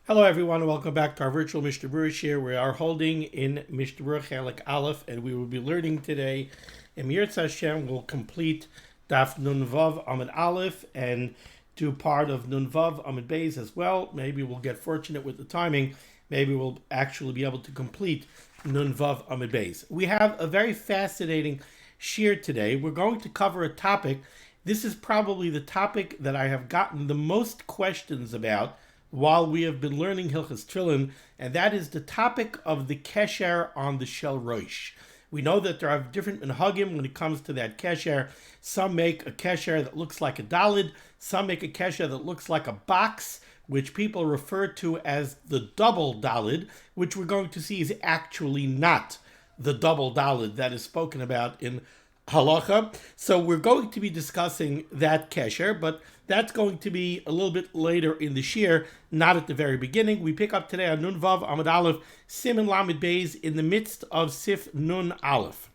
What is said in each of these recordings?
Hello everyone, and welcome back to our virtual Mishnah Berurah share. We are holding in Mishnah Berurah Chelik Aleph, and we will be learning today. And Yirtzeh Hashem will complete Daf Nun Vav Amud Aleph and do part of Nun Vav Amud Beis as well. Maybe we'll get fortunate with the timing. Maybe we'll actually be able to complete Nun Vav Amud Beis. We have a very fascinating shir today. We're going to cover a topic. This is probably the topic that I have gotten the most questions about while we have been learning Hilchas Tefillin, and that is the topic of the kesher on the shel roish. We know that there are different minhagim when it comes to that kesher. Some make a kesher that looks like a dalid. Some make a kesher that looks like a box, which people refer to as the double dalid, which we're going to see is actually not the double dalid that is spoken about in halacha. So we're going to be discussing that kesher, but that's going to be a little bit later in the shir, not at the very beginning. We pick up today on Nun Vav Amud Aleph, Siman Lamed Beis, in the midst of Sif Nun Aleph.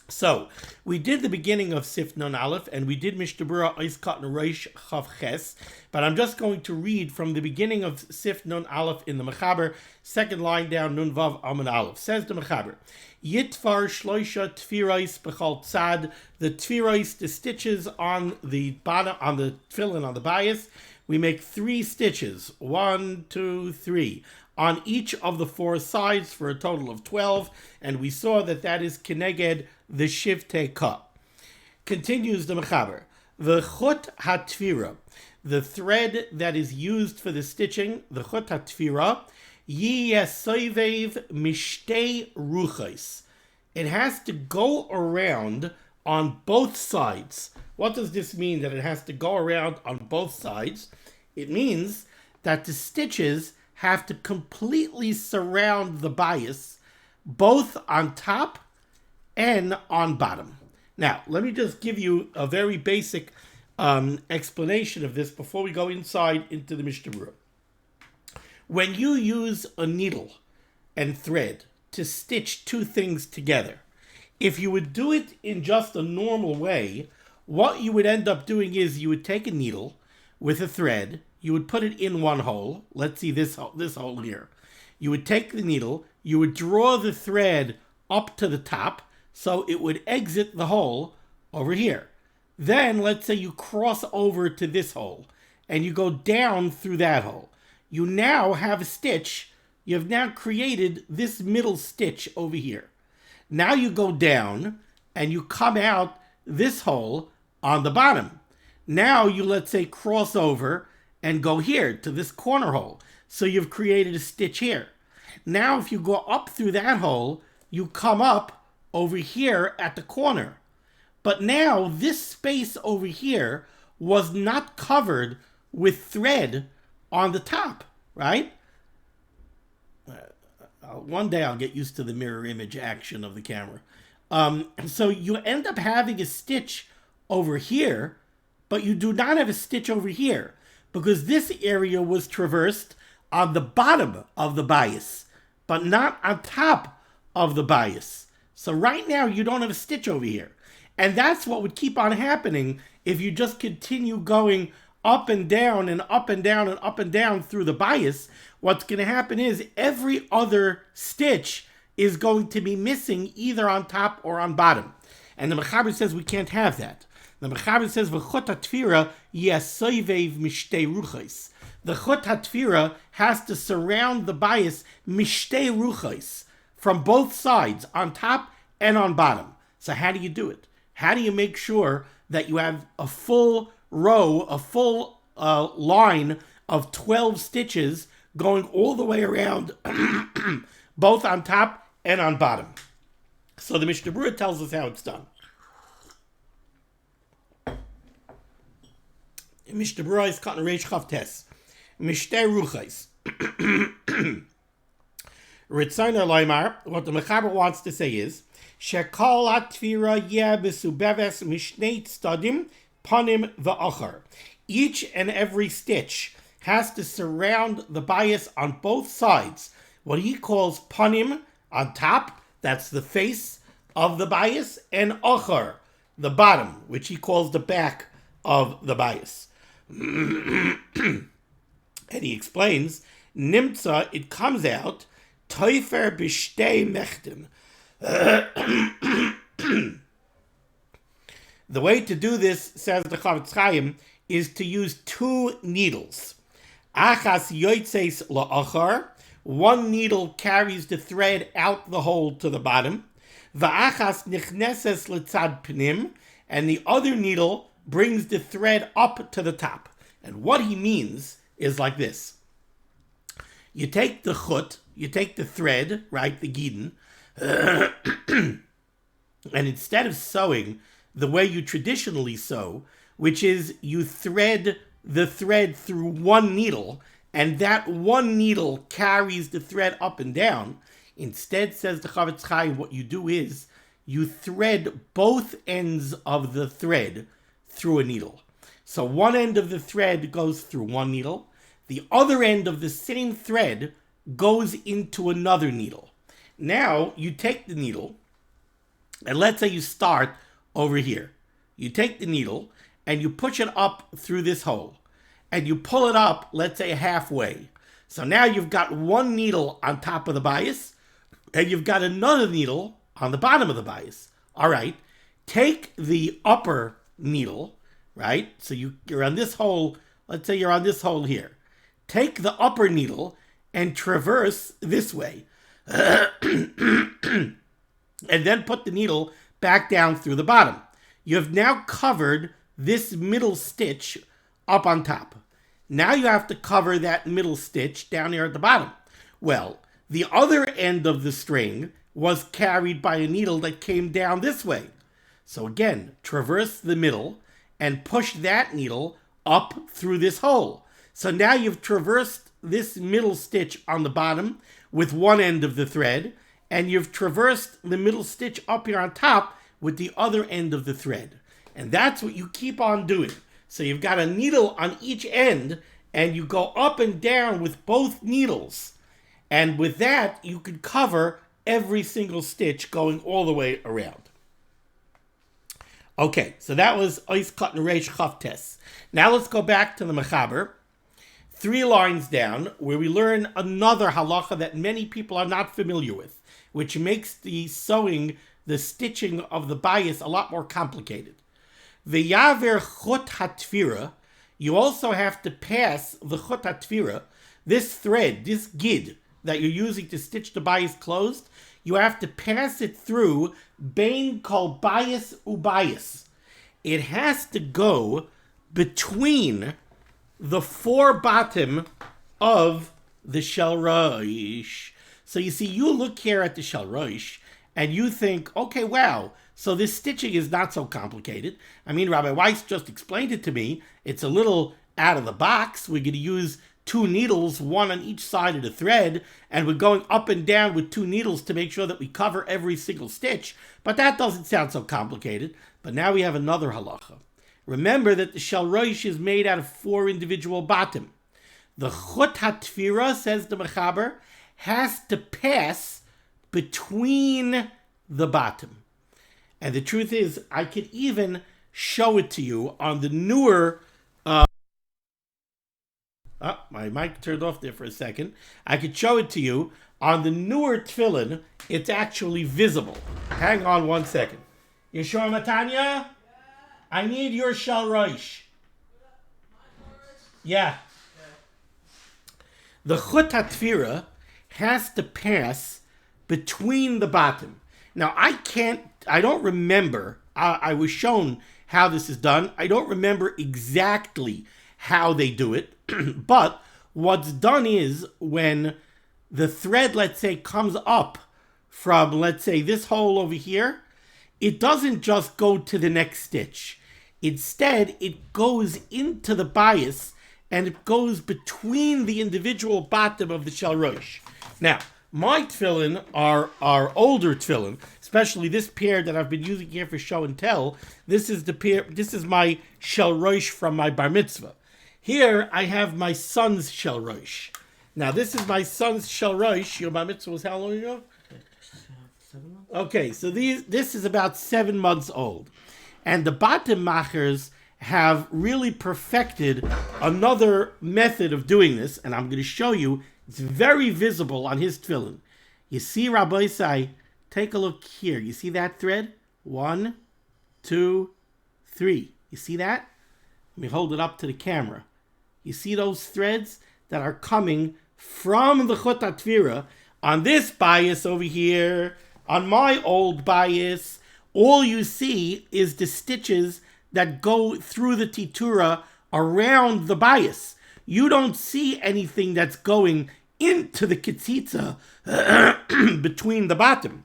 So, we did the beginning of Sif Nun Aleph, and we did Mishnah Berurah Ois Katan Reish Chav Ches, but I'm just going to read from the beginning of Sif Nun Aleph in the Mechaber, second line down, Nun Vav Amud Aleph. Says the Mechaber, Yitvar Shloisha Tfirais Bechal Tzad, the Tfirais, the stitches on the bottom, on the tefillin, on the bias, we make 3 stitches, 1, 2, 3, on each of the 4 sides for a total of 12, and we saw that that is keneged the shivtei ka. Continues the Mechaber, the chut hatfira, the thread that is used for the stitching, the chut hatfira, yiyasoivev mishtei ruchais. It has to go around on both sides. What does this mean, that it has to go around on both sides? It means that the stitches have to completely surround the bias, both on top and on bottom. Now, let me just give you a very basic explanation of this before we go inside into the Mishnah Berurah. When you use a needle and thread to stitch 2 things together, if you would do it in just a normal way, what you would end up doing is you would take a needle with a thread, you would put it in one hole. Let's see this hole here. You would take the needle, you would draw the thread up to the top, so it would exit the hole over here. Then, let's say you cross over to this hole, and you go down through that hole. You now have a stitch. You have now created this middle stitch over here. Now you go down, and you come out this hole on the bottom. Now you, let's say, cross over and go here to this corner hole. So you've created a stitch here. Now if you go up through that hole, you come up over here at the corner. But now this space over here was not covered with thread on the top, right? One day I'll get used to the mirror image action of the camera. So you end up having a stitch over here, but you do not have a stitch over here, because this area was traversed on the bottom of the bias, but not on top of the bias. So right now you don't have a stitch over here. And that's what would keep on happening if you just continue going up and down and up and down and up and down through the bias. What's going to happen is every other stitch is going to be missing either on top or on bottom. And the Mechaber says we can't have that. The Mechaber says, "V'chut hatfira yasoivev mishtei ruchais." The chut hatfira has to surround the bias mishtei ruchais, from both sides, on top and on bottom. So how do you do it? How do you make sure that you have a full row, a full line of 12 stitches going all the way around, both on top and on bottom? So the Mishnah Berurah tells us how it's done. Mishnah Berurah is Katan Reish Chav Tes. Mishtei Ruchais. Ritzainer Loimar, what the Mechaber wants to say is, Shekol Atvira Yeh Besubeves Mishnei Tzadim Panim V'Achar. Each and every stitch has to surround the bias on both sides. What he calls Panim, on top, that's the face of the bias, and Achar, the bottom, which he calls the back of the bias. And he explains, Nimtza, it comes out, Teufer b'shtei mechtim. The way to do this, says the Chavetz Chaim, is to use 2 needles. Achas yoitzeis la'achar. One needle carries the thread out the hole to the bottom. Va'achas nichneses l'tzad pnim. And the other needle brings the thread up to the top. And what he means is like this. You take the chut, you take the thread, right, the gidon, and instead of sewing the way you traditionally sew, which is you thread the thread through one needle, and that one needle carries the thread up and down, instead, says the Chavetz Chaim, what you do is you thread both ends of the thread through a needle. So one end of the thread goes through one needle, the other end of the same thread goes into another needle. Now you take the needle, and let's say you start over here. You take the needle and you push it up through this hole, and you pull it up, let's say halfway. So now you've got one needle on top of the bias, and you've got another needle on the bottom of the bias. All right, take the upper needle, right? So you're on this hole, let's say you're on this hole here. Take the upper needle and traverse this way. And then put the needle back down through the bottom. You have now covered this middle stitch up on top. Now you have to cover that middle stitch down here at the bottom. Well, the other end of the string was carried by a needle that came down this way. So again, traverse the middle and push that needle up through this hole. So now you've traversed this middle stitch on the bottom with one end of the thread, and you've traversed the middle stitch up here on top with the other end of the thread. And that's what you keep on doing. So you've got a needle on each end, and you go up and down with both needles. And with that, you can cover every single stitch going all the way around. Okay, so that was Ois Kat Reish Chavtes. Now let's go back to the Mechaber. 3 lines down, where we learn another halacha that many people are not familiar with, which makes the sewing, the stitching of the bias a lot more complicated. V'yaver chut hatfira, you also have to pass the chut hatfira, this thread, this gid that you're using to stitch the bias closed, you have to pass it through bein kol bias ubias. It has to go between the 4 bottom of the shel roish. So you see, you look here at the shel roish, and you think, okay, wow, so this stitching is not so complicated. I mean, Rabbi Weiss just explained it to me. It's a little out of the box. We're going to use 2 needles, one on each side of the thread, and we're going up and down with 2 needles to make sure that we cover every single stitch. But that doesn't sound so complicated. But now we have another halacha. Remember that the shel roish is made out of 4 individual bottom. The chut hatfira, says the Mechaber, has to pass between the bottom. And the truth is, I could even show it to you on the newer... my mic turned off there for a second. I could show it to you on the newer tefillin. It's actually visible. Hang on one second. Yeshua Matanya? I need your shel roish. Yeah. The chut hatfira has to pass between the bottom. Now, I don't remember, I was shown how this is done. I don't remember exactly how they do it, but what's done is when the thread, let's say, comes up from, let's say, this hole over here, it doesn't just go to the next stitch. Instead, it goes into the bias, and it goes between the individual bottom of the shel roish. Now, my tefillin are older tefillin, especially this pair that I've been using here for show and tell. This is the pair. This is my shel roish from my bar mitzvah. Here I have my son's shel roish. Now this is my son's shel roish. Your bar mitzvah was how long ago? 7 months. Okay, so this is about 7 months old, and the bottom machers have really perfected another method of doing this, and I'm going to show you It's very visible on his tefillin. You see, Rabbi Isai, take a look here. You see that thread? 1, 2, 3. You see that? Let me hold it up to the camera. You see those threads that are coming from the Chut HaTfira on this bias over here, on my old bias. All you see is the stitches that go through the titura around the bias. You don't see anything that's going into the kitzitza between the bottom.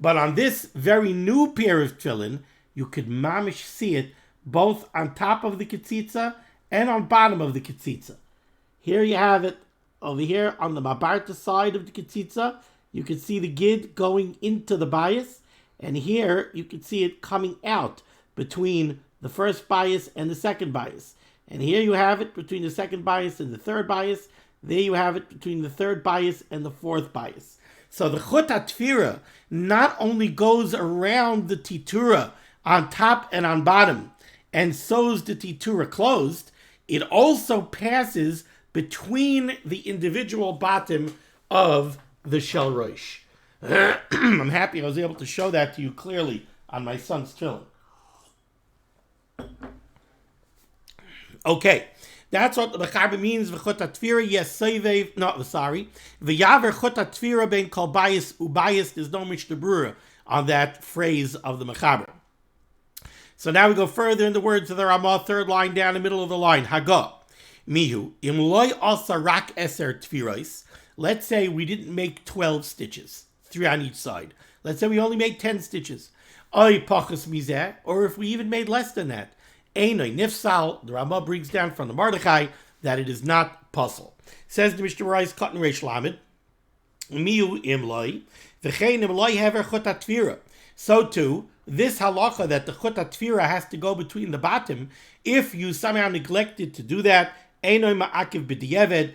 But on this very new pair of tefillin, you could mamish see it both on top of the kitzitza and on bottom of the kitzitza. Here you have it over here on the mabarta side of the kitzitza. You can see the gid going into the bias, and here you can see it coming out between the first bias and the second bias. And here you have it between the second bias and the third bias. There you have it between the third bias and the fourth bias. So the Chut HaTfira not only goes around the titura on top and on bottom and sews the titura closed, it also passes between the individual bottom of the shel rosh. I'm happy I was able to show that to you clearly on my son's tefillin. Okay, that's what the Mechaber means. V'chut HaTfira yesovev. No, sorry. V'yaver chut HaTfira ben kol bayis ubayis. There's no Mishnah Berurah on that phrase of the Mechaber. So now we go further in the words of the Ramah, third line down the middle of the line. Haga mihu im loy asa rak eser tfiros. Let's say we didn't make 12 stitches, 3 on each side. Let's say we only made 10 stitches. Oy pachas mizeh, or if we even made less than that. Einoi nifsal, the Ramah brings down from the Mordechai that it is not puzzle. Says the Mishnah Berurah Katan Reish Lamed, miu imloi, v'chein imloi hever chut HaTfira. So too, this halacha that the chut HaTfira has to go between the bottom, if you somehow neglected to do that, einoi ma'akiv b'di'eved,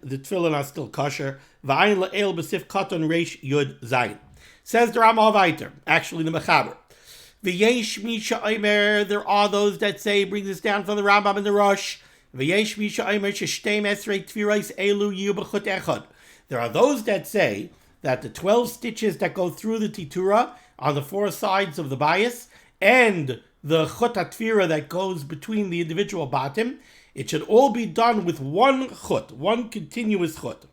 the tefillin are still kosher, v'ayin la'el b'sif Katan Reish Yud Zayin. Says the Ramah weiter, actually the Mechaber. V'yesh misha omer, there are those that say, brings this down from the Rambam and the Rosh, v'yesh misha omer sheshteim esrei tfiros elu yu b'chut echad. There are those that say that the 12 stitches that go through the titura on the 4 sides of the bias and the chut HaTfira that goes between the individual bottom, it should all be done with one chut, one continuous chut.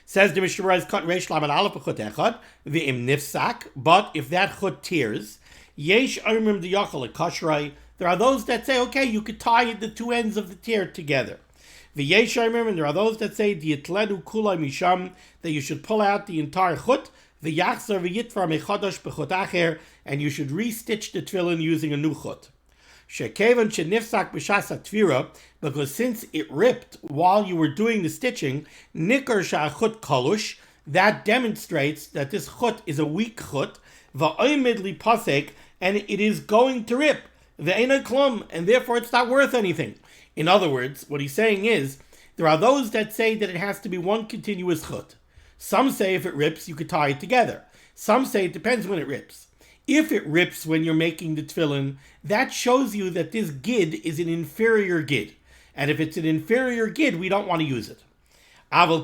Says the Mishnah Berurah Katan Reish Lamed Aleph b'chut echad v'im nifsak, but if that chut tears, yesh omrim d'yachal lekashrei. There are those that say, okay, you could tie the 2 ends of the tear together. V'yesh omrim, and there are those that say di'etlenu kulay misham, that you should pull out the entire chut, v'yachzor v'yitvar mechadosh b'chut acher, and you should restitch the tefillin using a new chut. Shekevan shenifsak b'shas HaTfira, because since it ripped while you were doing the stitching, nikar sha'achut kalush, that demonstrates that this chut is a weak chut, va'oimid li pasek, and it is going to rip, ve'ena klum, and therefore it's not worth anything. In other words, what he's saying is, there are those that say that it has to be one continuous chut. Some say if it rips, you could tie it together. Some say it depends when it rips. If it rips when you're making the tefillin, that shows you that this gid is an inferior gid. And if it's an inferior gid, we don't want to use it. But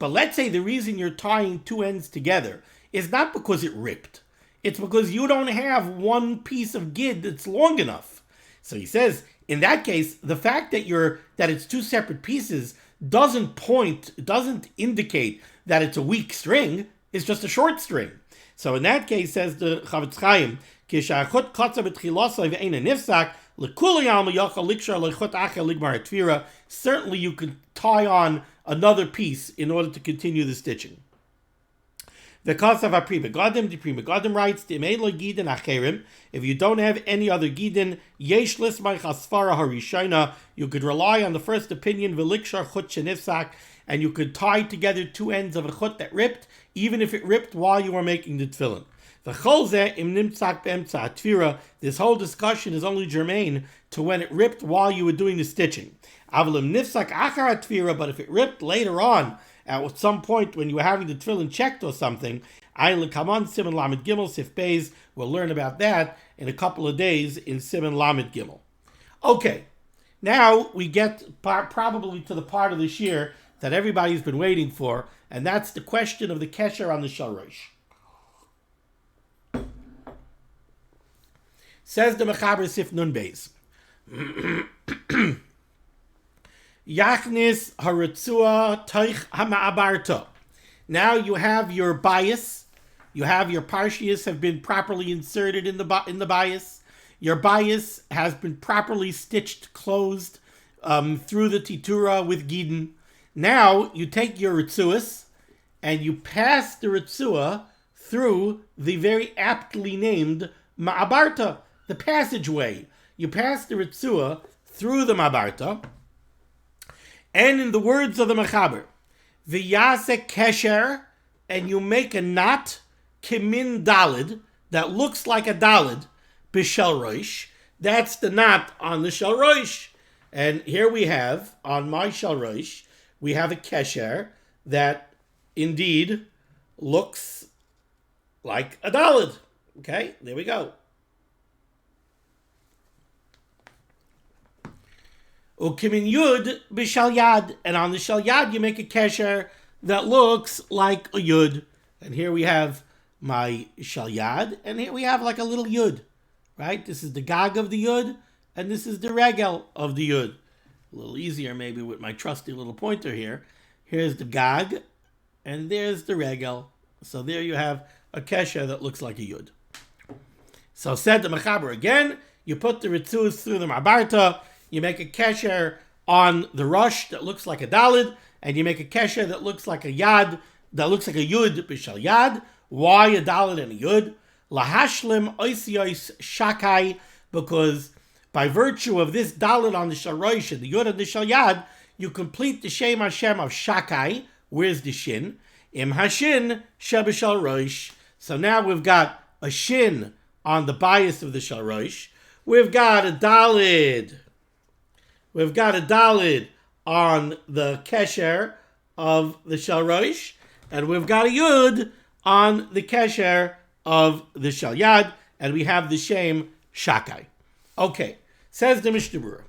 let's say the reason you're tying 2 ends together is not because it ripped. It's because you don't have one piece of gid that's long enough. So he says, in that case, the fact that it's 2 separate pieces doesn't indicate that it's a weak string. It's just a short string. So in that case, says the Chavetz Chaim, certainly you could tie on another piece in order to continue the stitching. The Kasav HaPri Megadim, the Pri Megadim writes, if you don't have any other gidin, yesh lismai chasfara harishayna, you could rely on the first opinion, v'likshar chut shenifsak, and you could tie together 2 ends of a chut that ripped, even if it ripped while you were making the tefillin. This whole discussion is only germane to when it ripped while you were doing the stitching. But if it ripped later on, at some point when you were having the tefillin checked or something, Siman Lamed Gimel Sif Beis, we'll learn about that in a couple of days in Siman Lamed Gimel. Okay, Now we get probably to the part of the shir that everybody's been waiting for, and that's the question of the kesher on the shalrosh. Says the Mechaber Sif Nun Beis. Yachnis haritzua toich hama'abarta. Now you have your bias. You have your parshias have been properly inserted in the bias. Your bias has been properly stitched, closed through the titura with gidin. Now you take your ritzuas and you pass the ritzua through the very aptly named ma'abarta, the passageway. You pass the ritzua through the ma'abarta, and in the words of the Mechaber, v'yase kesher, and you make a knot kimin dalid that looks like a dalid b'shel roish. That's the knot on the shel roish. And here we have on my shel roish, we have a kesher that indeed looks like a dalid. Okay, there we go. Ukimin yud b'shal yad, and on the shal yad you make a kesher that looks like a yud. And here we have my shal yad, and here we have like a little yud, right? This is the gag of the yud, and this is the regel of the yud. A little easier maybe with my trusty little pointer here. Here's the gag, and there's the regel. So there you have a kesher that looks like a yud. So said the Mechaber again, you put the ritzus through the ma'abarta, you make a kesher on the rush that looks like a dalid, and you make a kesher that looks like a yad, that looks like a yud b'shal yad. Why a dalid and a yud? Lahashlim oisiyos shakai, because by virtue of this dalid on the shal roish and the yud on the shal yad, you complete the Shem Hashem of shakai. Where's the shin? Im hashin sheb'shal roish. So now we've got a shin on the bias of the shal roish. We've got a dalid. We've got a dalid on the kesher of the shal roish, and we've got a yud on the kesher of the shal yad, and we have the shem shakai. Okay, says the Mishnah Berurah.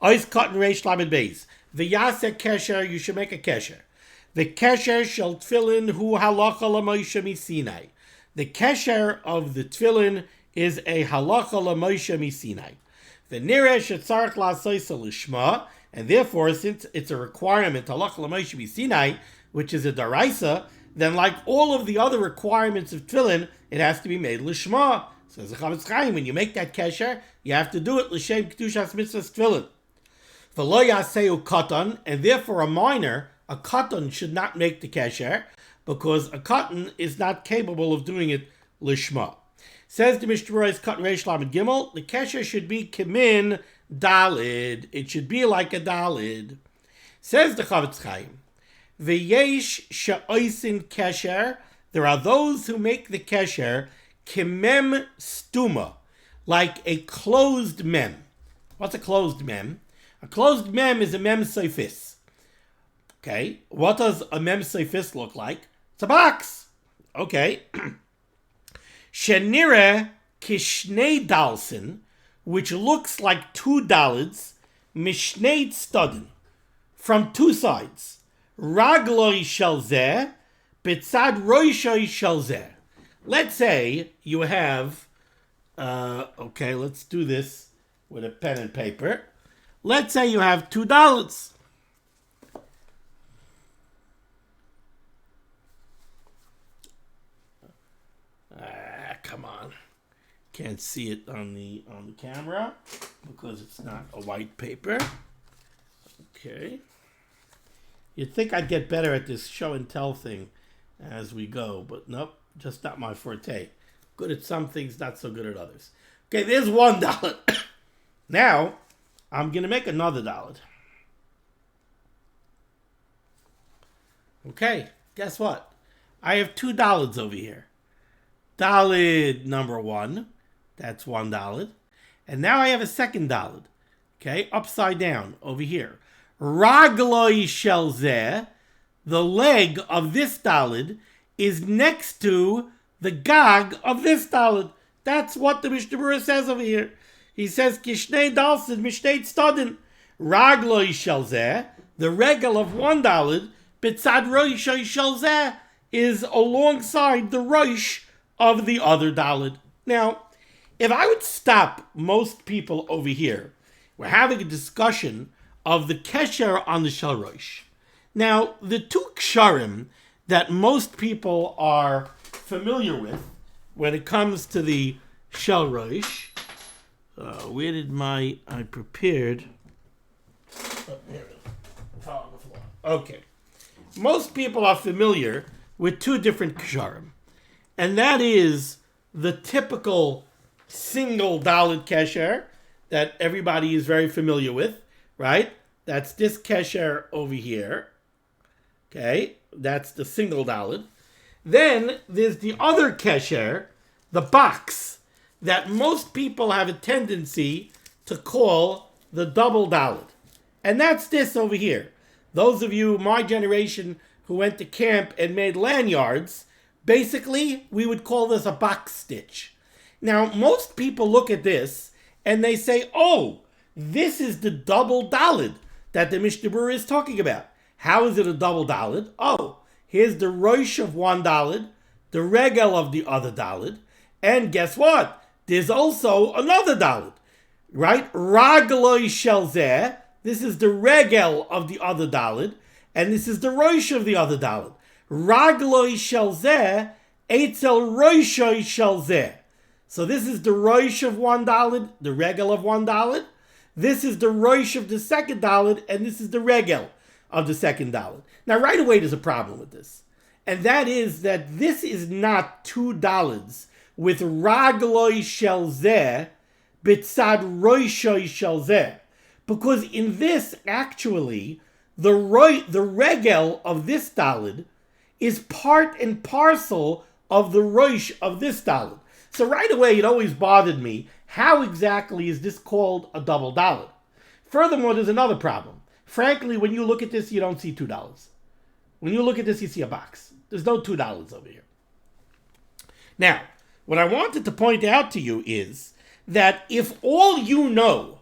Ois cotton reish lamed beis. The yasek kesher, you should make a kesher. The kesher shall tefillin hu halacha l'Moshe misinai. The kesher of the tefillin is a halacha l'Moshe misinai. The niresh etzarich la'asoisa l'shma, and therefore, since it's a requirement halacha l'Moshe misinai, which is a daraisa, then like all of the other requirements of tefillin, it has to be made l'shma. So as a Chavetz Chaim, when you make that kesher, you have to do it l'shem kedushas mitzvahs tefillin. V'lo yaseu katan, and therefore a minor, a katan should not make the kesher, because a katan is not capable of doing it l'shma. Says the Mishnah Berurah Katan Reish Lamed Gimel, the kesher should be kimin dalid. It should be like a dalid. Says the Chavetz Chaim, v'yesh she'oisin kesher, there are those who make the kesher kimem stuma, like a closed mem. What's a closed mem? A closed mem is a mem seifis. Okay, what does a mem seifis look like? It's a box. Okay. Shenire kishnei dalsin, which looks like two dalids, mishnei stadin, from two sides. Ragloi shelzeh, betzad roishoi shelzeh. Let's say you have, okay, let's do this with a pen and paper. Let's say you have two dalids. Come on. Can't see it on the camera because it's not a white paper. Okay. You'd think I'd get better at this show and tell thing as we go, but nope, just not my forte. Good at some things, not so good at others. Okay, there's $1. Now, I'm going to make another $1. Okay, guess what? I have $2 over here. Dalid number 1, that's $1. And now I have a second dalid, okay, upside down over here. Ragloi shelzeh, the leg of this dalid is next to the gag of this dalid. That's what the Mishnah Berurah says over here. He says, Kishnei dalsid mishteit stadin. Ragloi shalzeh, the regel of one dalid, bitzad roishoi shalzeh, is alongside the roish of the other dalid. Now, if I would stop most people over here, we're having a discussion of the kesher on the shel roish. Now, the two ksharim that most people are familiar with when it comes to the shel roish, where did I prepared? Oh, here it is. It's on the floor. Okay. Most people are familiar with two different ksharim, and that is the typical single dalit kesher that everybody is very familiar with, right? That's this kesher over here. Okay, that's the single dalit. Then there's the other kesher, the box, that most people have a tendency to call the double dalit. And that's this over here. Those of you, my generation, who went to camp and made lanyards, basically, we would call this a box stitch. Now, most people look at this and they say, oh, this is the double dalid that the Mishnah Berurah is talking about. How is it a double dalid? Oh, here's the roish of one dalid, the regel of the other dalid, and guess what? There's also another dalid, right? Ragloi shelzeh, this is the regel of the other dalid, and this is the roish of the other dalid. Ragloi shelzeh, eitzel roishoi shelzeh. So this is the roish of one dalid, the regel of one dalid. This is the roish of the second dalid, and this is the regel of the second dalid. Now, right away, there's a problem with this, and that is that this is not two dalids with ragloi shelzeh bitzad roishoi shelzeh, because in this, actually, the regel of this dalid is part and parcel of the roish of this dalid. So right away, it always bothered me, how exactly is this called a double dalid? Furthermore, there's another problem. Frankly, when you look at this, you don't see $2. When you look at this, you see a box. There's no $2 over here. Now, what I wanted to point out to you is that if all you know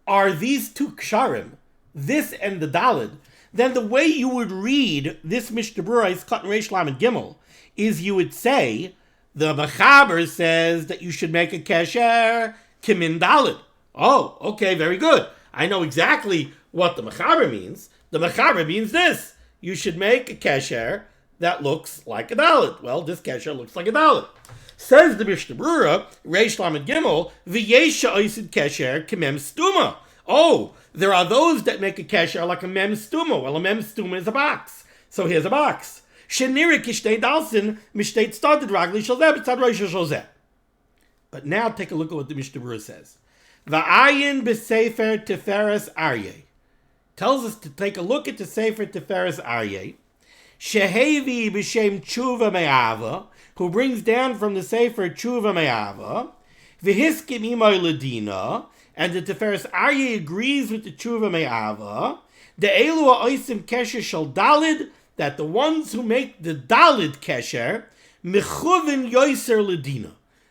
are these two ksharim, this and the dalid, then the way you would read this Mishnah Berurah is cut in Reish Lamed Gimel, is you would say, the Mechaber says that you should make a kesher kimin dalid. Oh, okay, very good. I know exactly what the Mechaber means. The Mechaber means this. You should make a kesher that looks like a dalid. Well, this kesher looks like a dalid. Says the Mishnah Berurah, Reish Lamed Gimel, v'yesha oisid kesher k'mem stuma. Oh, there are those that make a kesher like a mem stuma. Well, a mem stuma is a box. So here's a box. Shenira kishtei dalsin mishteit started ragli shalzeh b'tzad roish shalzeh. But now take a look at what the Mishnah Berurah says. Va'ayin b'sefer Tiferes Aryeh tells us to take a look at the Sefer Tiferes Aryeh. Shehevi b'shem tshuva me'ava, who brings down from the Sefer tshuva me'ava. V'hiskim imoy ledina, and the Tiferes Aryeh agrees with the tshuva me'ava. The elu ha'oisim kesher shal dalid, that the ones who make the dalid kesher mechuvin yoiser ledina.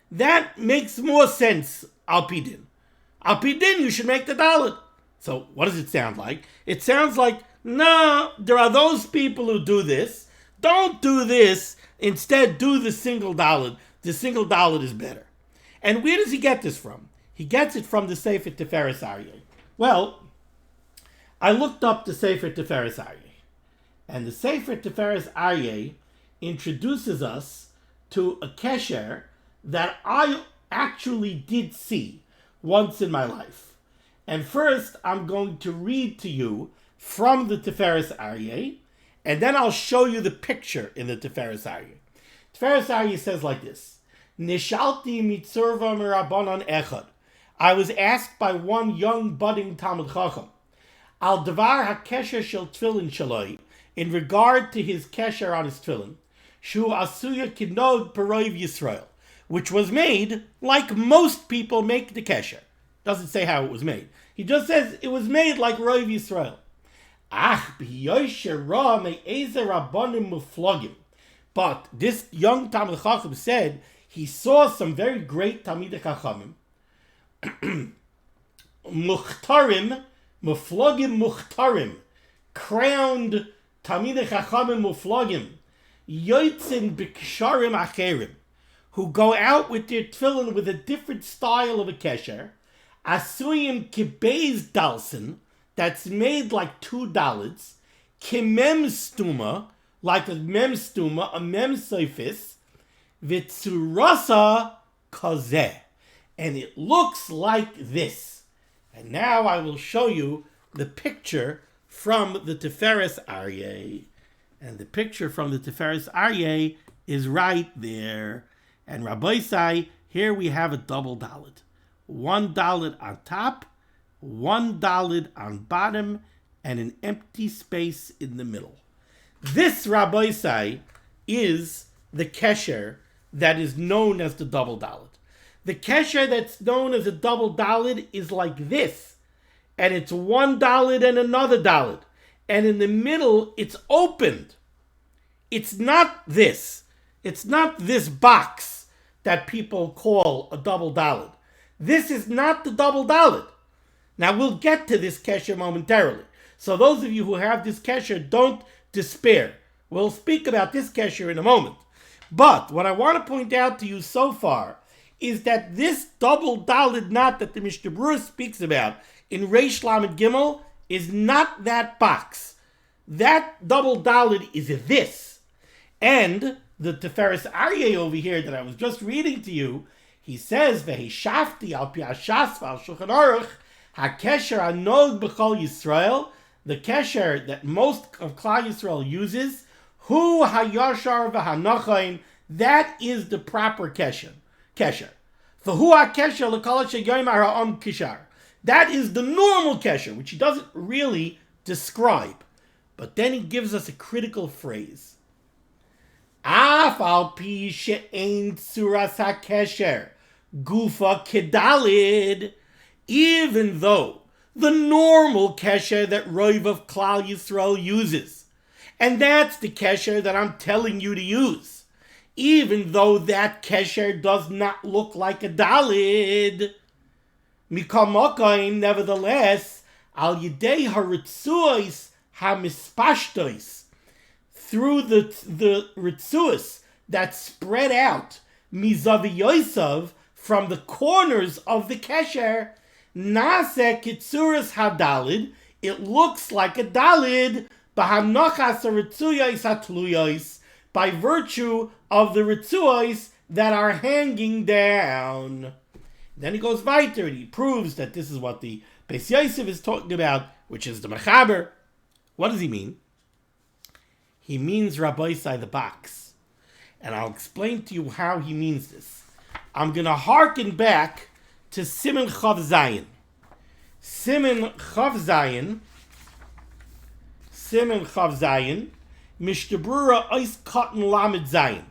That makes more sense al pidin. Al pidin, you should make the dalid. So what does it sound like? It sounds like, no, there are those people who do this. Don't do this. Instead, do the single dalid. The single dalid is better. And where does he get this from? He gets it from the Sefer Tiferes Aryeh. Well, I looked up the Sefer Tiferes Aryeh. And the Sefer Tiferes Aryeh introduces us to a kesher that I actually did see once in my life. And first, I'm going to read to you from the Tiferes Aryeh, and then I'll show you the picture in the Tiferes Aryeh. Tiferes Aryeh says like this: Nishalti mitzurva mirabanan echad. I was asked by one young budding Talmid Chacham, al davar hakesher shel tefillin shaloi, in regard to his kesher on his tefillin, shu asuya kinod paroiv Yisrael, which was made like most people make the kesher. Doesn't say how it was made. He just says it was made like Roiv Yisrael. But this young Talmid Chacham said he saw some very great Talmidei Chachamim muchtarim, muflogim muchtarim, crowned Talmidei Chachamim muflogim, yotzin b'ksharim acherim, who go out with their tefillin with a different style of a kesher, asuyim kibeis dalsin, that's made like 2 dalids, kimem stuma, like a mem stuma, a mem soifis, vitzurasa kazeh, and it looks like this. And now I will show you the picture from the Tiferes Aryeh. And the picture from the Tiferes Aryeh is right there. And Rabbi Sai, here we have a double dalit. 1 dalit on top, 1 dalit on bottom, and an empty space in the middle. This, Rabbi Sai, is the kesher that is known as the double dalit. The kesher that's known as a double dalit is like this. And it's 1 dalit and another dalit. And in the middle, it's opened. It's not this. It's not this box that people call a double dalit. This is not the double dalit. Now, we'll get to this kesher momentarily. So those of you who have this kesher, don't despair. We'll speak about this kesher in a moment. But what I want to point out to you so far is that this double dalit knot that the Mishnah Berurah speaks about in Reish Lamed Gimel is not that box. That double dalit is this. And the Tiferes Aryeh over here that I was just reading to you, he says, V'heshafti al pi hashas v'al shulchan aruch hakesher anog b'chol Yisrael, the kesher that most of Klal Yisrael uses, hu hayashar v'hanachain, that is the proper kesher. V'hu hakesher l'kol sheyomer ha'am kishar. That is the normal kesher, which he doesn't really describe. But then he gives us a critical phrase. Af al pi she'ein tzuras hakesher, gufa kedalid. Even though the normal kesher that Roiv of Klal Yisrael uses, and that's the kesher that I'm telling you to use, even though that kesher does not look like a dalid, mikol mokaim, nevertheless, al yidei haritzuos hamispashtos, through the ritzuos that spread out mizavi yosav, from the corners of the kesher, nase kitzuras hadalid, it looks like a dalid, b'hanachas haritzuyos hatluyos, by virtue of the ritzuos that are hanging down. Then he goes weiter and he proves that this is what the Beis Yosef is talking about, which is the Mechaber. What does he mean? He means Rabbi Sai, the box. And I'll explain to you how he means this. I'm going to hearken back to Siman Chav Zayin. Siman Chav Zayin, Mishnah Berurah Ois Cotton Lamed Zayin.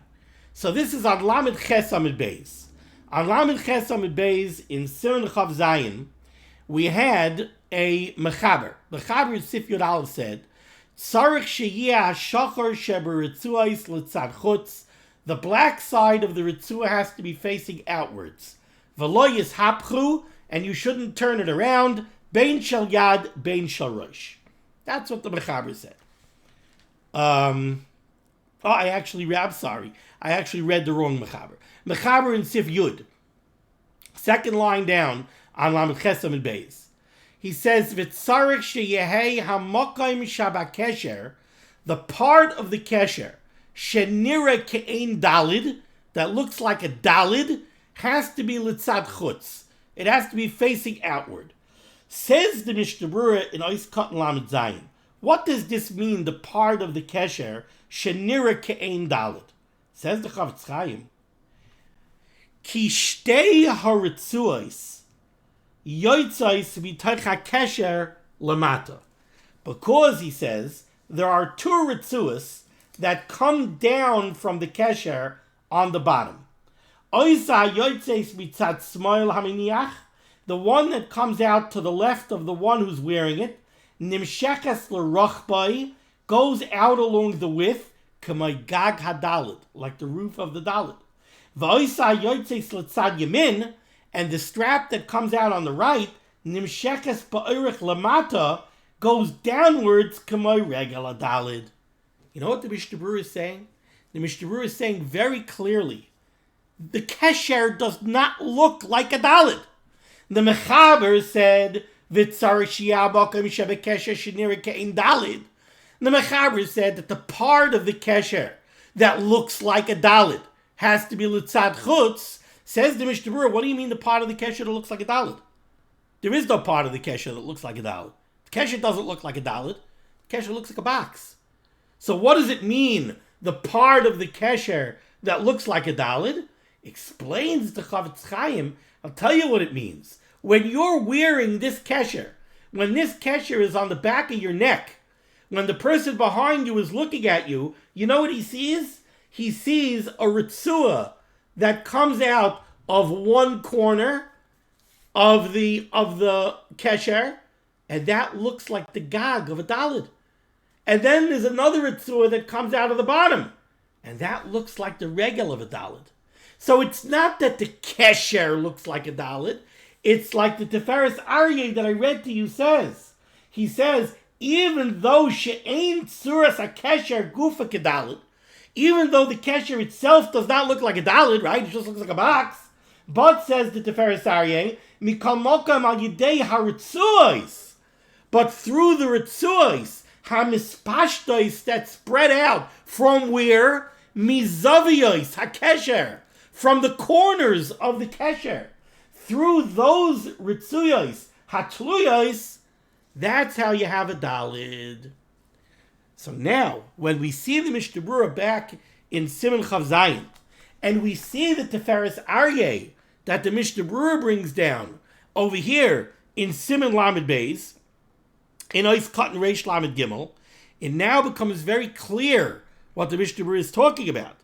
So this is on Lamed Ches Amid Beis. On Lamed Ches Amid Beis in Siman Chav Zayin, we had a Mechaber. Mechaber Sif Yud Aleph said, Tzarich sheyeh hashachar sheberitzuos l'tzad chutz. The black side of the ritzua has to be facing outwards. V'lo yishapchu, and you shouldn't turn it around. Bein shel yad, bein shel rosh. That's what the Mechaber said. I'm sorry. I actually read the wrong Mechaber. Mechaber in Sif Yud. Second line down on Lamed Ches Amid Beis. He says, V'tzarich sheyehei hamokaim shabakesher, the part of the kesher, shenira ke'ein dalid, that looks like a dalid, has to be litzad chutz. It has to be facing outward. Says the Mishnah Berurah in Ois Cotton Lamed Zayin. What does this mean, the part of the kesher, shenira ke'ein dalid? Says the Chavetz Chaim. Ki shtei haritzuos yotzos b'toich hakesher lamata. Because, he says, there are 2 ritzuos that come down from the kesher on the bottom. Oisa yotzes mitzad smoil haminiach, the one that comes out to the left of the one who's wearing it, nimshechas l'rochbai, goes out along the width, k'may gag hadalid, like the roof of the dalid. V'oisa yotzes l'tzad yamin, and the strap that comes out on the right, Nimshekes ba'orich lamata goes downwards k'may regel adalid. You know what the Mishnah Berurah is saying? The Mishnah Berurah is saying very clearly, the kesher does not look like a dalid. The Mechaber said, V'tzar shi'abakim shebekesher shenira ke'in dalid. The Mechaber said that the part of the kesher that looks like a dalid has to be litzad chutz. Says the Mishnah Berurah, what do you mean the part of the kesher that looks like a dalid? There is no part of the kesher that looks like a dalid. The kesher doesn't look like a dalid. The kesher looks like a box. So what does it mean, the part of the kesher that looks like a dalid? Explains the Chavetz Chaim. I'll tell you what it means. When you're wearing this kesher, when this kesher is on the back of your neck, when the person behind you is looking at you, you know what he sees? He sees a ritzua that comes out of one corner of the kesher, and that looks like the gag of a dalid. And then there's another ritzua that comes out of the bottom, and that looks like the regel of a dalid. So it's not that the kesher looks like a dalid. It's like the Tiferes Aryeh that I read to you says. He says, even though she'ain tzuras hakesher gufa kedalid, even though the kesher itself does not look like a dalid, right? It just looks like a box. But, says the Tiferes Aryeh, mikal mokam al yidei haritzuos, but through the ritzuos, hamispashtos that spread out from where? Mizaviyos hakesher, from the corners of the kesher. Through those ritzuyos, hatluyos, that's how you have a dalid. So now, when we see the Mishnah Berurah back in Siman Chav Zayin, and we see the Tiferes Aryeh that the Mishnah Berurah brings down over here in Siman Lamed Beis, in Ois Katan Reish Lamed Gimel, it now becomes very clear what the Mishnah Berurah is talking about.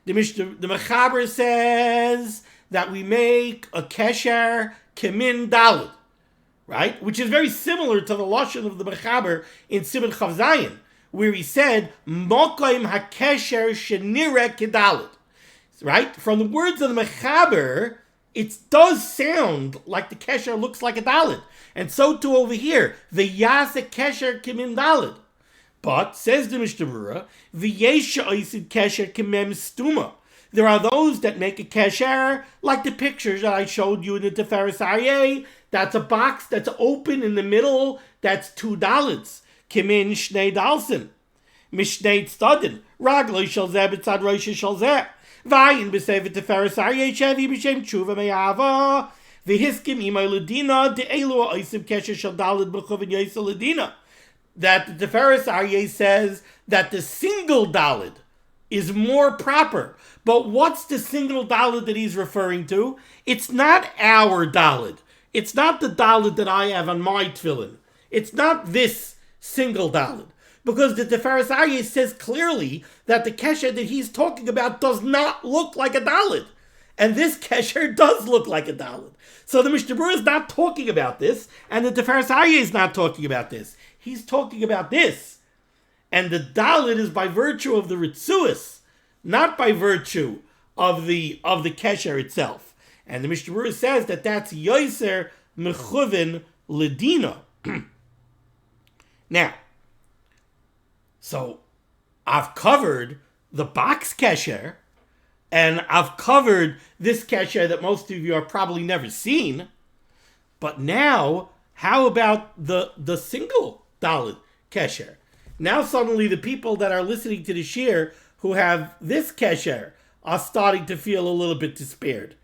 The Mechaber says that we make a kesher kemin dalid, right? Which is very similar to the lashon of the Mechaber in Siman Chav Zayin, where he said mokoim hakesher shenira kedalid, right? From the words of the Mechaber, it does sound like the kesher looks like a dalid, and so too over here, the yase kesher kemin dalid. But, says the Mishnah Berurah, v'yesha oisid kesher kemem stuma. There are those that make a kesher, like the pictures that I showed you in the Tiferes Aryeh. That's a box that's open in the middle, that's two dalids. Kemin shnei dalsin. Mishnei tzadin. Ragloi shal zeh b'tzad roish shal zeh. V'ayin b'sevet Tiferes Aryeh shevi b'shem tshuva me'ava. V'hiskim imay ledina de'elu ha'oisim kesher shal dalid b'chuvin yoysa ledina. That the Tiferes Aryeh says that the single dalid is more proper. But what's the single dalid that he's referring to? It's not our dalid. It's not the dalid that I have on my tefillin. It's not this single dalid. Because the Tiferes Aryeh says clearly that the kesher that he's talking about does not look like a dalid. And this kesher does look like a dalid. So the Mishnah Berurah is not talking about this, and the Tiferes Aryeh is not talking about this. He's talking about this. And the dalid is by virtue of the ritzuos, not by virtue of the kesher itself. And the Mishnah Berurah says that that's yoser mechuvin ledina. Now, so I've covered the box kesher, and I've covered this kesher that most of you have probably never seen. But now, how about the single dalid kesher? Now suddenly the people that are listening to the shir who have this kesher are starting to feel a little bit despaired.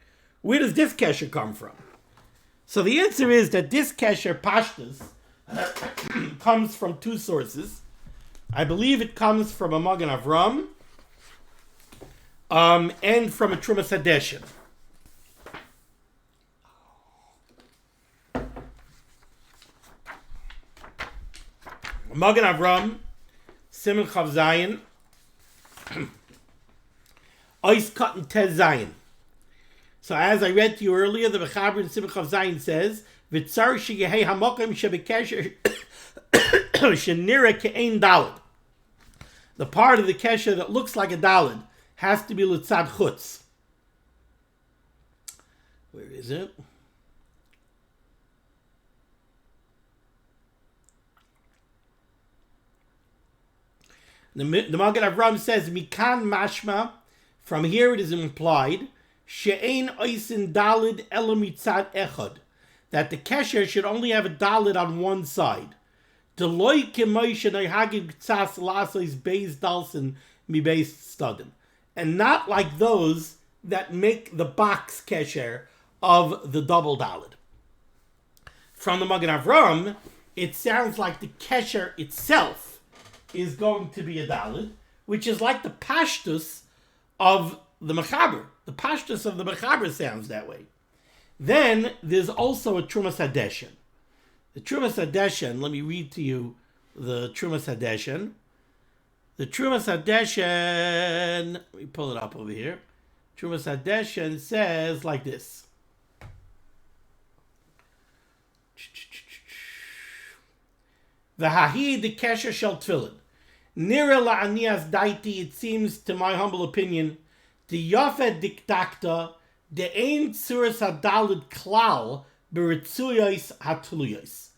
Where does this kesher come from? So the answer is that this kesher pashtus comes from two sources. I believe it comes from a Magen Avram and from a Trumas Hadeshin. Magen Avram, Siman Chav Zayin, Ois Katan Tez Zayin. So as I read to you earlier, the Mechaber in Siman Chav Zayin says, V'tzar sheyehei hamokim shebekesher shenira ke'ein dalid. The part of the kesher that looks like a dalid has to be litzad chutz. Where is it? The Magen Avraham says, Mikan mashma, from here it is implied, she'ein oisin dalid elo mitzad echad, that the kesher should only have a dalid on one side. Deloy kemoi shenoihagid ktsas lasois beis dalsin mi beis stadim. And not like those that make the box kesher of the double dalid. From the Magen Avraham, it sounds like the kesher itself is going to be a dalid, which is like the pashtus of the mechaber. The pashtus of the mechaber sounds that way. Then there's also a Trumas Hadeshen. The Trumas Hadeshen, let me read to you the Trumas Hadeshen. The Trumas Hadeshen, let me pull it up over here. Trumas Hadeshen says like this. V'hahi de kesher shel tefillin. Nira la'anias daiti, it seems to my humble opinion, the yafed diktakta, de ein tzuras hadalid klal b'ritzuyos hatuluyos.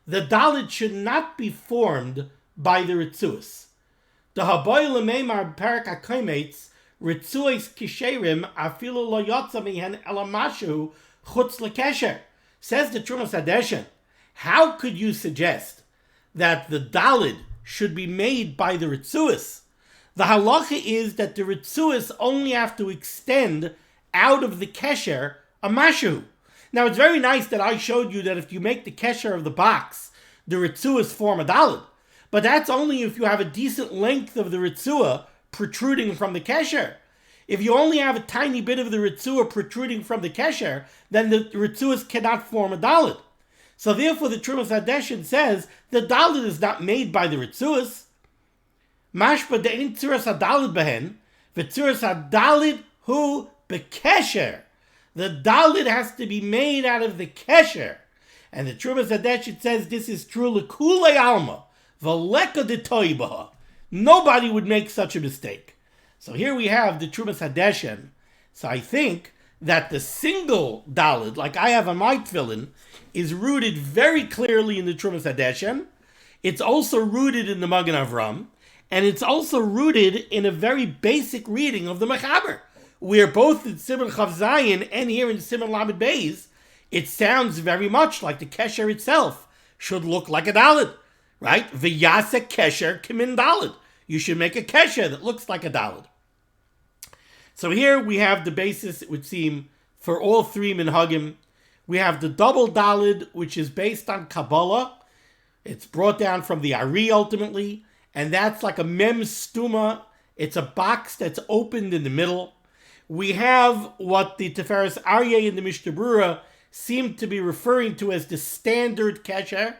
The dalid should not be formed by the ritzuyos. The haboy lemeimar perak hakoimetz, ritzuyos kisherim afilu lo yotza mihen elamashu chutz lekesher. Says the Trumas Hadeshen, how could you suggest that the dalid should be made by the ritzuas? The halacha is that the ritzuas only have to extend out of the kesher a mashu. Now it's very nice that I showed you that if you make the kesher of the box, the ritzuas form a dalid. But that's only if you have a decent length of the ritzua protruding from the kesher. If you only have a tiny bit of the ritzua protruding from the kesher, then the ritzuas cannot form a dalid. So therefore the Trumas Hadeshen says the dalid is not made by the ritzuas. Mashba de'in tzuras hadalid behen, v'tzuras hadalid hu bekesher. The dalid has to be made out of the kesher. And the Trumas Hadeshen says this is true l'kulei alma, v'leka d'toibaha. Nobody would make such a mistake. So here we have the Trumas Hadeshen. So I think that the single dalid, like I have on my tefillin, is rooted very clearly in the Trumas Hadeshen. It's also rooted in the Magen Avraham, and it's also rooted in a very basic reading of the Mechaber, where both in Siman Chav Zayin and here in Siman Lamed Beis, it sounds very much like the kesher itself should look like a dalid, right? V'yase kesher kimin dalid. You should make a kesher that looks like a dalid. So here we have the basis, it would seem, for all three minhagim. We have the double dalid, which is based on Kabbalah. It's brought down from the Ari ultimately, and that's like a mem stuma. It's a box that's opened in the middle. We have what the Tiferes Aryeh in the Mishnah Berurah seem to be referring to as the standard kesher,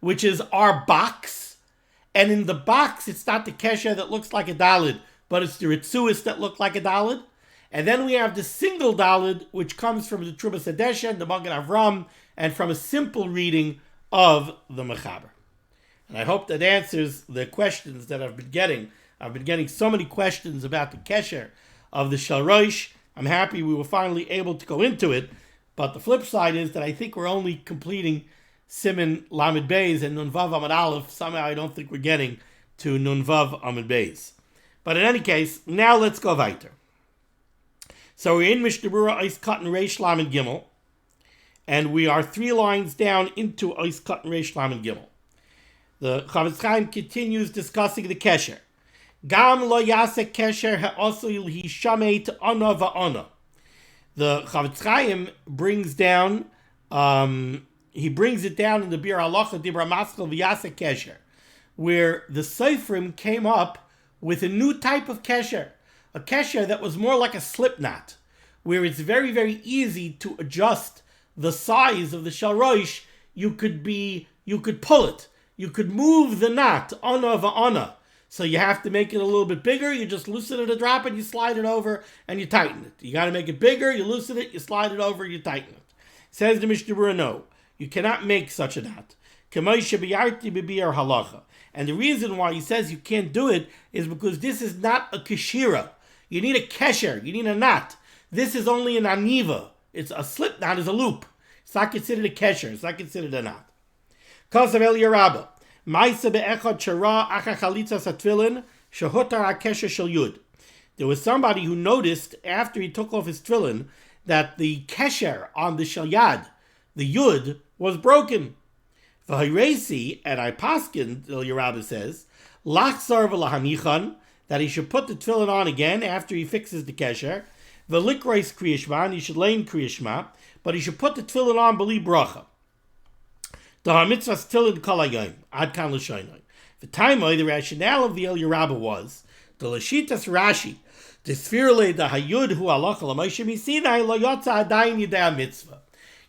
which is our box. And in the box, it's not the kesher that looks like a dalid, but it's the ritzuas that look like a dalid. And then we have the single dalid, which comes from the Trumas Hadeshen, the Magen Avraham, and from a simple reading of the Mechaber. And I hope that answers the questions that I've been getting. I've been getting so many questions about the kesher of the Shalrosh. I'm happy we were finally able to go into it. But the flip side is that I think we're only completing Siman Lamed Beis and Nun Vav Amud Aleph. Somehow I don't think we're getting to Nun Vav Amud Beis. But in any case, now let's go weiter. So we're in Mishnah Berurah Ois Katan Reish Lamed Gimel, and we are 3 lines down into Ois Katan Reish Lamed Gimel. The Chavetz Chaim continues discussing the kesher. Gam lo yase kesher ha'osil hishameit ana va'ana. The Chavetz Chaim brings down, he brings it down in the Bir Halacha Dibra Maskal v'yase kesher, where the Seifrim came up with a new type of kesher, a kesher that was more like a slip knot, where it's very, very easy to adjust the size of the shalrosh. You could pull it. You could move the knot, ana va'ana. So you have to make it a little bit bigger. You just loosen it a drop and you slide it over and you tighten it. You got to make it bigger. You loosen it, you slide it over, you tighten it. Says the Mishnah Berurah, no, you cannot make such a knot. And the reason why he says you can't do it is because this is not a keshira. You need a kesher. You need a knot. This is only an aniva. It's a slip knot, is a loop. It's not considered a kesher. It's not considered a knot. Kasav El Yerabah. Maisa be'echad shara acha chalitza satfilin Shehutar HaKesher Shel Yud. There was somebody who noticed after he took off his tefillin that the kesher on the Shel Yad, the Yud, was broken. V'hayresi, and I paskin, the Yerabah says, Lachzar v'lahanichan, that he should put the tefillin on again after he fixes the kesher. V'likreis kriyashma, and he should lay in kriyashma, but he should put the tefillin on b'li bracha. The mitzvah tefillin kol hayom, ad kan l'shoinoi. The taimoi, the rationale of the El Yerabah was, the Lashitas Rashi, the Sfirle, the Hayud hu halacha l'Moshe Misinai lo yotza adayin yidei mitzvah.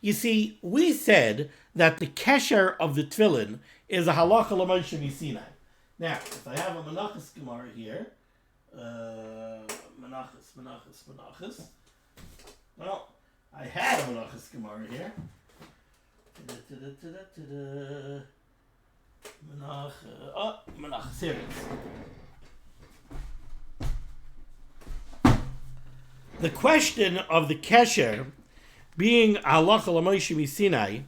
You see, we said that the kesher of the tefillin is a halacha l'Moshe Misinai. Now, if I have a Menachos Gemara here, Menachos. Well, I had a Menachos Gemara here. Menachos, here it is. The question of the kesher being halacha l'Moshe Misinai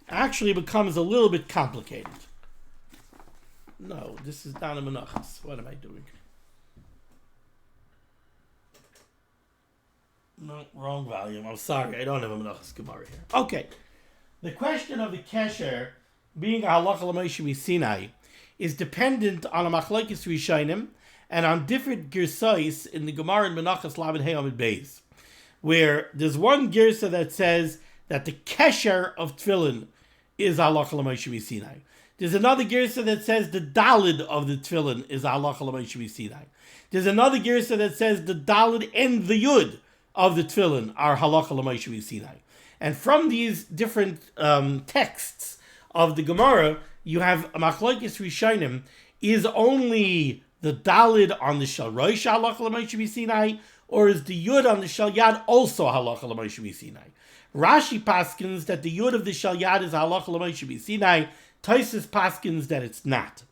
actually becomes a little bit complicated. No, this is not a Menachos. What am I doing? No, wrong volume. I'm sorry. I don't have a Menachos Gemara here. Okay. The question of the kesher being a halacha l'Moshe Misinai is dependent on a machlokes rishonim and on different girsais in the Gemara and Menachos Lamed Hey Amud Beis, where there's one girsa that says that the kesher of tefillin is halacha l'Moshe Misinai. There's another girsa that says the dalid of the tefillin is halacha l'Moshe Misinai. There's another girsa that says the dalid and the yud of the tefillin are halacha l'Moshe Misinai. And from these different texts of the Gemara, you have a machlokes rishonim, is only the dalid on the shel rosh halacha l'Moshe Misinai, or is the yud on the shel yad also halacha l'Moshe Misinai? Rashi paskins that the yud of the shel yad is halacha l'Moshe Misinai. Tosfos paskins that it's not.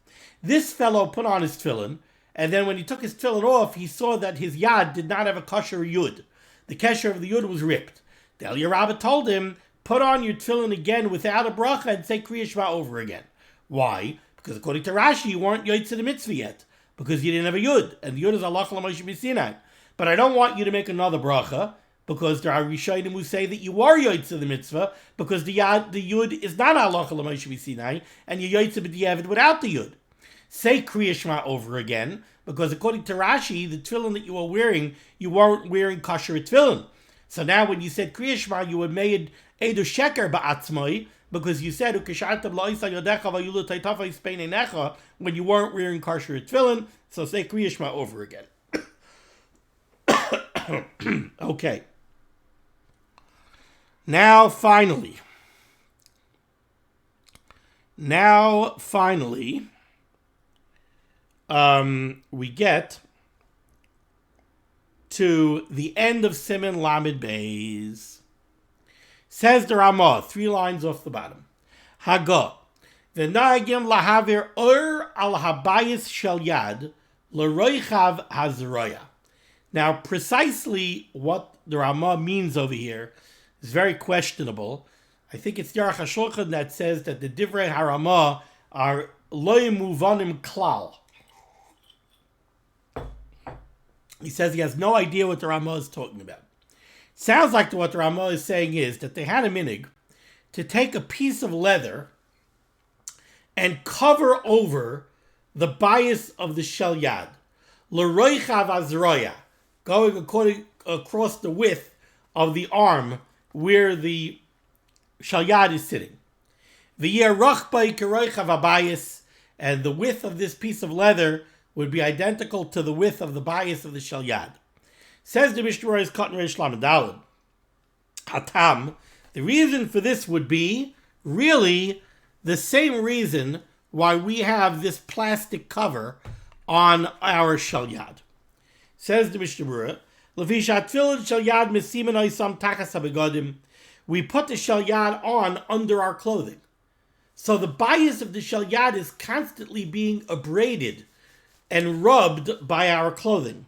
This fellow put on his tefillin, and then when he took his tefillin off, he saw that his yad did not have a kosher yud. The kesher of the yud was ripped. The El Yerabah told him, put on your tefillin again without a bracha and say Kriya Shema over again. Why? Because according to Rashi, you weren't yotze the mitzvah yet, because you didn't have a yud, and the yud is halacha l'Moshe Misinai. But I don't want you to make another bracha, because there are Rishonim who say that you are yotze the mitzvah, because the yud is not halacha l'Moshe Misinai, and you yotze b'diavad without the yud. Say Kriya Shema over again, because according to Rashi, the tefillin that you were wearing, you weren't wearing kosher tefillin. So now when you said Kriya Shema, you were made Edu Sheker ba'atzmai, because you said Ukeshartam la'isa yodecha v'yulu taitafa ispein einecha, when you weren't wearing kosher tefillin. So say Kriya Shema over again. Okay. Now finally, we get to the end of Siman Lamed Beis. Says the Ramah, 3 lines off the bottom. Haga, v'nagim lahavir al habayis shel yad l'roichav hazroya. Now, precisely what the Ramah means over here is very questionable. I think it's Yarach HaShulchan that says that the Divrei HaRamah are loy muvanim klal. He says he has no idea what the Ramah is talking about. Sounds like what the Ramah is saying is that they had a minig to take a piece of leather and cover over the bias of the shel yad, l'roichav azroya, going across the width of the arm where the shel yad is sitting. V'yerach by keroichav abayis, and the width of this piece of leather would be identical to the width of the bias of the shel yad. Says the Mishnah Berurah is Cotton Reish Lamed Daled. Hatam, the reason for this would be really the same reason why we have this plastic cover on our shel yad. Says the Mishnah Berurah, Levishat tefillin shel yad mesimen oisam takas habegadim. We put the shel yad on under our clothing. So the bias of the shel yad is constantly being abraded and rubbed by our clothing.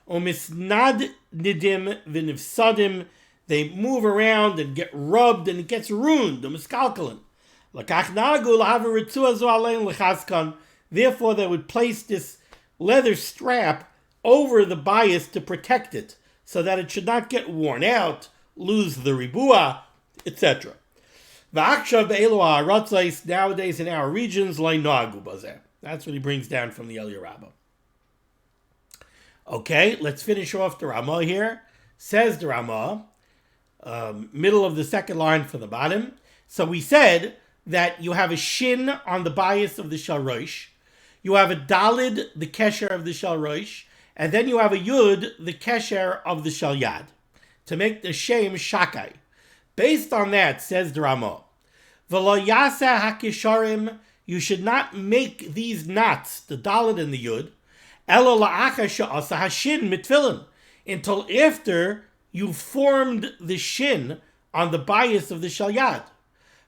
Omisnad nidim v'nifsadim, they move around and get rubbed and it gets ruined. Therefore they would place this leather strap over the bias to protect it, so that it should not get worn out, lose the ribua, etc. Nowadays in our regions, that's what he brings down from the Eliyah Rabbah. Okay, let's finish off the Ramah here. Says the Ramah, middle of the second line from the bottom. So we said that you have a shin on the bias of the shalrosh, you have a dalid, the kesher of the shalrosh, and then you have a yud, the kesher of the shalyad, to make the shem shakai. Based on that, says the Ramah, v'lo yasa hakisharim, you should not make these knots, the dalid and the yud, elo la'acha she'asa hashin mitfilin, until after you formed the shin on the bias of the shalyad.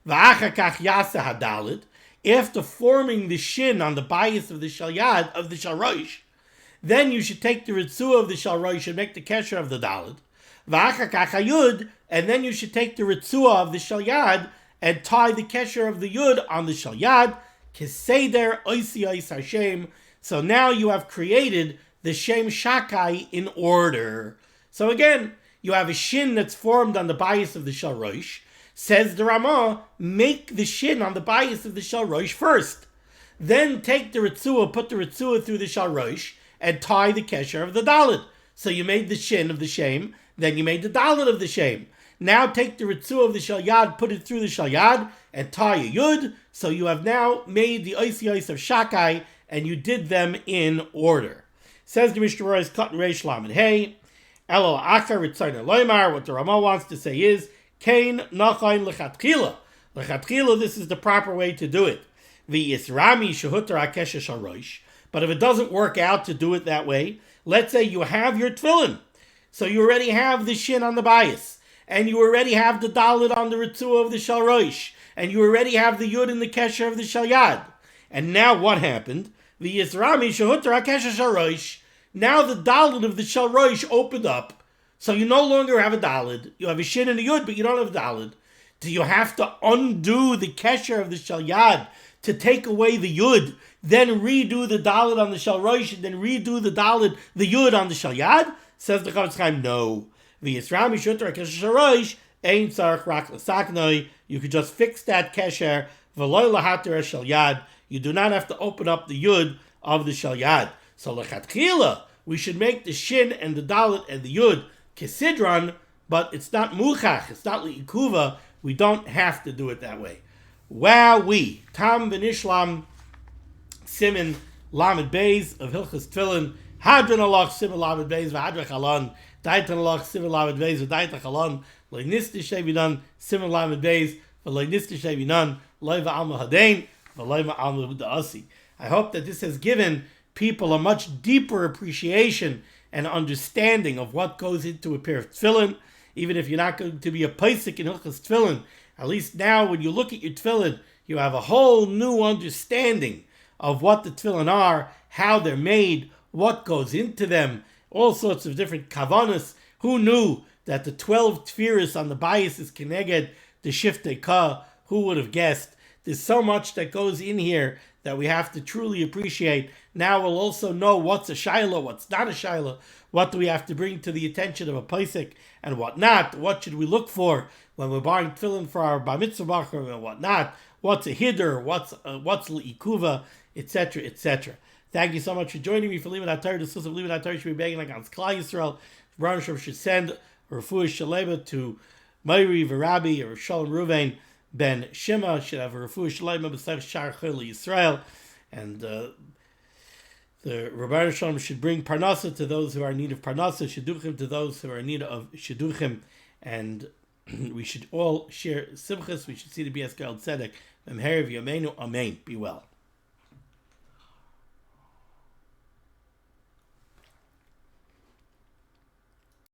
V'acha kach yasa hadalid, after forming the shin on the bias of the shalyad, of the shalrosh, then you should take the ritzua of the shalrosh and make the kesher of the dalid. V'acha kach hayud, and then you should take the ritzua of the shalyad and tie the kesher of the yud on the shalyad. Keseder oisi ois Hashem. So now you have created the shem shakai in order. So again, you have a shin that's formed on the bias of the shalrosh. Says the Ramah, make the shin on the bias of the shalrosh first. Then take the ritzua, put the ritzua through the shalrosh, and tie the kesher of the dalid. So you made the shin of the shem, then you made the dalid of the shem. Now take the ritzua of the shalyad, put it through the shalyad, and tie a yud. So you have now made the oisi ois of shakai, and you did them in order. Says the Mishnah Berurah is cut in Reish Lamed Hey. Elol Akar Ritzayna Loimar. What the Ramah wants to say is Kain Nachain Lechatchila. Lechatchila, this is the proper way to do it. V'yisrami shehutar hakesher shalrosh. But if it doesn't work out to do it that way, let's say you have your tefillin, so you already have the shin on the bias, and you already have the dalid on the ritzua of the shalrosh, and you already have the yud in the kesher of the shalyad. And now what happened? V'yisrami shehutar hakesher shalrosh. Now the dalid of the shalrosh opened up, so you no longer have a dalid. You have a shin and a yud, but you don't have a dalid. Do you have to undo the kesher of the shalyad to take away the yud, then redo the dalid on the shalrosh, and then redo the dalid, the yud on the shalyad? Says the Chavetz Chaim, no. V'yisrami shehutar hakesher shalrosh ein tzarich rak l'saknoi. You could just fix that kesher. V'lo lahater shalyad. You do not have to open up the yud of the shalyad. So lechatchila, we should make the shin and the dalit and the yud kesidron, but it's not muchach, it's not li'ikuva. We don't have to do it that way. Wowee. Tam v'nishlam siman lamed beis of Hilchas Tefillin. Hadron alach siman lamed beis v'hadrach alon. Daitan alach siman lamed beis v'daitach alon. Lo nisti shevinan siman lamed beis v'lo nisti shevinan lo v'alma hadein v'lo v'alma huda'asi. I hope that this has given people a much deeper appreciation and understanding of what goes into a pair of tefillin. Even if you're not going to be a paisik in Hilchas Tefillin, at least now when you look at your tefillin, you have a whole new understanding of what the tefillin are, how they're made, what goes into them, all sorts of different kavanas. Who knew that the 12 tefirus on the bias is keneged the shiftei ka? Who would have guessed? There's so much that goes in here that we have to truly appreciate. Now we'll also know what's a shiloh, what's not a shiloh, what do we have to bring to the attention of a paisik and what not, what should we look for when we're buying tefillin for our bar mitzvah bacher and what not, what's a hiddur, what's l'ikuva, etc., etc. Thank you so much for joining me for Limud HaTorah. The source of Limud HaTorah should be begging like on Klal Yisrael. Baruch Hashem should send refuah shalema to Meiri V'Rabbi or Shalom Ruvain Ben Shema, should have a refuah shalema b'sach shar chol Yisrael, and the Rabbi Shalom should bring parnasa to those who are in need of parnasa, shidduchim to those who are in need of shidduchim, and we should all share simchas. We should see the BS Gal Tzedek. Memheriv Yameinu Amen. Be well.